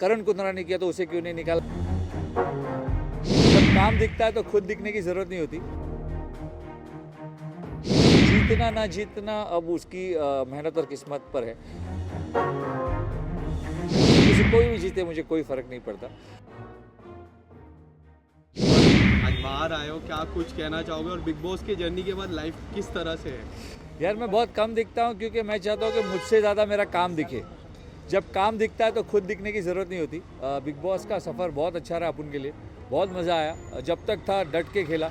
करण कुंद्रा ने किया तो उसे क्यों नहीं निकाला। जब काम दिखता है तो खुद दिखने की जरूरत नहीं होती। जीतना ना जीतना अब उसकी मेहनत और किस्मत पर है। किसी कोई भी जीते मुझे कोई फर्क नहीं पड़ता। आज बाहर आए हो, क्या कुछ कहना चाहोगे और बिग बॉस की जर्नी के बाद लाइफ किस तरह से है? यार मैं बहुत कम दिखता हूँ क्योंकि मैं चाहता हूँ कि मुझसे ज़्यादा मेरा काम दिखे। जब काम दिखता है तो खुद दिखने की ज़रूरत नहीं होती। बिग बॉस का सफ़र बहुत अच्छा रहा अपन के लिए, बहुत मज़ा आया। जब तक था डट के खेला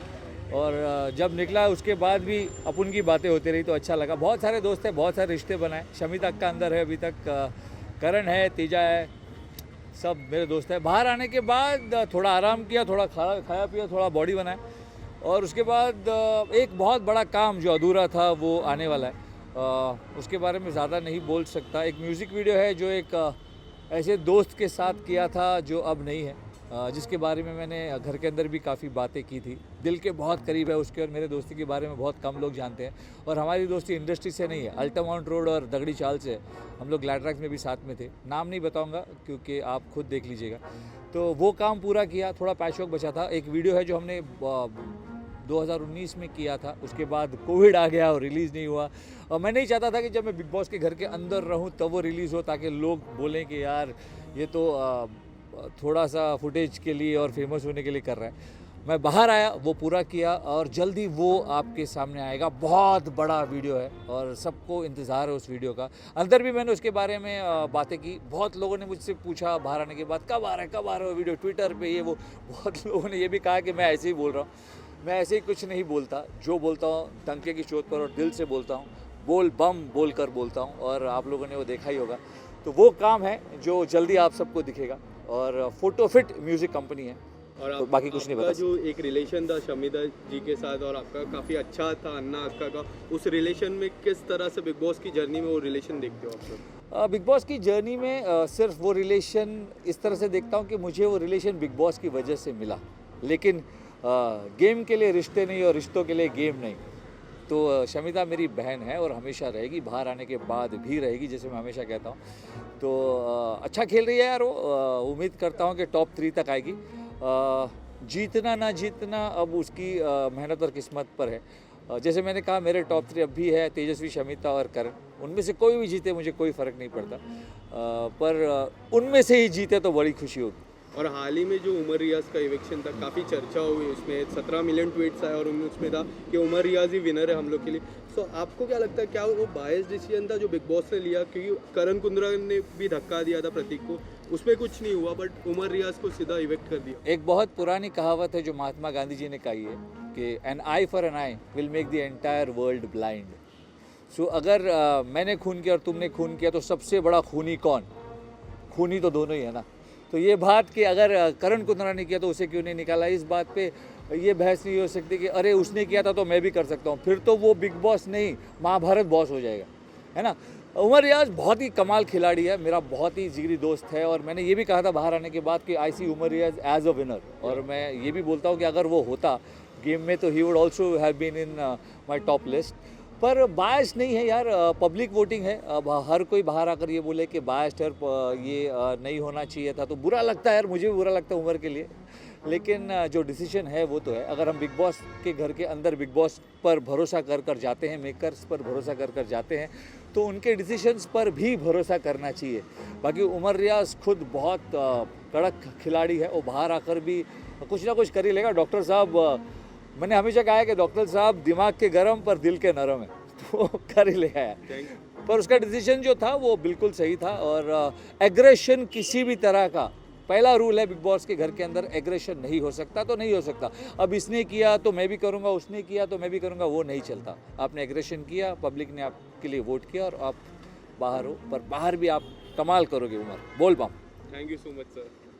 और जब निकला उसके बाद भी अपन की बातें होती रही तो अच्छा लगा। बहुत सारे दोस्त हैं, बहुत सारे रिश्ते बनाए। शमिता अक्का अंदर है अभी तक, करण है, तेजा है, सब मेरे दोस्त हैं। बाहर आने के बाद थोड़ा आराम किया, थोड़ा खाया पिया, थोड़ा बॉडी बनाया और उसके बाद एक बहुत बड़ा काम जो अधूरा था वो आने वाला है। उसके बारे में ज़्यादा नहीं बोल सकता। एक म्यूज़िक वीडियो है जो एक ऐसे दोस्त के साथ किया था जो अब नहीं है, जिसके बारे में मैंने घर के अंदर भी काफ़ी बातें की थी। दिल के बहुत करीब है उसके, और मेरे दोस्ती के बारे में बहुत कम लोग जानते हैं। और हमारी दोस्ती इंडस्ट्री से नहीं है, अल्टामाउंट रोड और दगड़ी चाल से है। हम लोग ग्लैडरैक्स में भी साथ में थे, नाम नहीं बताऊंगा क्योंकि आप खुद देख लीजिएगा। तो वो काम पूरा किया, थोड़ा पैचवर्क बचा था। एक वीडियो है जो हमने 2019 में किया था, उसके बाद कोविड आ गया और रिलीज़ नहीं हुआ। और मैं नहीं चाहता था कि जब मैं बिग बॉस के घर के अंदर रहूं तब वो रिलीज़ हो, ताकि लोग बोलें कि यार ये तो थोड़ा सा फुटेज के लिए और फेमस होने के लिए कर रहा है। मैं बाहर आया, वो पूरा किया और जल्दी वो आपके सामने आएगा। बहुत बड़ा वीडियो है और सबको इंतज़ार है उस वीडियो का। अंदर भी मैंने उसके बारे में बातें की। बहुत लोगों ने मुझसे पूछा बाहर आने के बाद कब आ रहा है वो वीडियो, ट्विटर पे ये वो। बहुत लोगों ने ये भी कहा कि मैं ऐसे ही बोल रहा हूँ। मैं ऐसे ही कुछ नहीं बोलता, जो बोलता हूँ डंके की चोट पर और दिल से बोलता हूँ, बोल बम बोल कर बोलता हूँ, और आप लोगों ने वो देखा ही होगा। तो वो काम है जो जल्दी आप सबको दिखेगा। और फोटोफिट म्यूज़िक कंपनी है, और तो बाकी कुछ नहीं बता जो एक रिलेशन था शमिता जी के साथ और आपका काफ़ी अच्छा था अन्ना अक्का का, उस रिलेशन में किस तरह से बिग बॉस की जर्नी में वो रिलेशन देखते हो आप लोग? बिग बॉस की जर्नी में सिर्फ वो रिलेशन इस तरह से देखता हूँ कि मुझे वो रिलेशन बिग बॉस की वजह से मिला, लेकिन गेम के लिए रिश्ते नहीं और रिश्तों के लिए गेम नहीं। तो शमिता मेरी बहन है और हमेशा रहेगी, बाहर आने के बाद भी रहेगी, जैसे मैं हमेशा कहता हूँ। तो अच्छा खेल रही है यार वो। उम्मीद करता हूँ कि टॉप 3 तक आएगी। जीतना ना जीतना अब उसकी मेहनत और किस्मत पर है। जैसे मैंने कहा मेरे टॉप 3 अब भी है तेजस्वी, शमिता और करण। उनमें से कोई भी जीते मुझे कोई फ़र्क नहीं पड़ता, पर उनमें से ही जीते तो बड़ी खुशी होगी। और हाल ही में जो उमर रियाज का इवेक्शन था, काफ़ी चर्चा हुई, उसमें 17 मिलियन ट्वीट्स आए और उनमें उसमें था कि उमर रियाज ही विनर है हम लोग के लिए। सो आपको क्या लगता है, क्या वो बायस डिसीजन था जो बिग बॉस ने लिया? क्योंकि करण कुंद्रा ने भी धक्का दिया था प्रतीक को, उसमें कुछ नहीं हुआ, बट उमर रियाज को सीधा इवेक्ट कर दिया। एक बहुत पुरानी कहावत है जो महात्मा गांधी जी ने कही है कि an eye for an eye will make the entire world blind. So अगर मैंने खून किया और तुमने खून किया तो सबसे बड़ा खूनी कौन? खूनी तो दोनों ही है ना। तो ये बात कि अगर करण कुंद्रा ने किया तो उसे क्यों नहीं निकाला, इस बात पे ये बहस नहीं हो सकती कि अरे उसने किया था तो मैं भी कर सकता हूँ। फिर तो वो बिग बॉस नहीं महाभारत बॉस हो जाएगा, है ना। उमर रियाज बहुत ही कमाल खिलाड़ी है, मेरा बहुत ही जिगरी दोस्त है। और मैंने ये भी कहा था बाहर आने के बाद कि आई सी उमर रियाज एज अ विनर। और मैं ये भी बोलता हूँ कि अगर वो होता गेम में तो ही would also have been in my top list. पर बायस नहीं है यार, पब्लिक वोटिंग है। अब हर कोई बाहर आकर ये बोले कि बायस्ड है, ये नहीं होना चाहिए था, तो बुरा लगता है यार, मुझे भी बुरा लगता है उमर के लिए। लेकिन जो डिसीजन है वो तो है। अगर हम बिग बॉस के घर के अंदर बिग बॉस पर भरोसा कर कर जाते हैं, मेकर्स पर भरोसा कर कर जाते हैं, तो उनके डिसीजंस पर भी भरोसा करना चाहिए। बाकी उमर रियाज खुद बहुत कड़क खिलाड़ी है, वो बाहर आकर भी कुछ ना कुछ कर ही लेगा। डॉक्टर साहब, मैंने हमेशा कहा है कि डॉक्टर साहब दिमाग के गरम पर दिल के नरम है, तो कर ही ले आया। पर उसका डिसीजन जो था वो बिल्कुल सही था। और एग्रेशन किसी भी तरह का, पहला रूल है बिग बॉस के घर के अंदर, एग्रेशन नहीं हो सकता तो नहीं हो सकता। अब इसने किया तो मैं भी करूँगा, उसने किया तो मैं भी करूँगा, वो नहीं चलता। आपने एग्रेशन किया, पब्लिक ने आपके लिए वोट किया और आप बाहर हो, पर बाहर भी आप कमाल करोगे उमर, बोल बम। Thank you so much sir.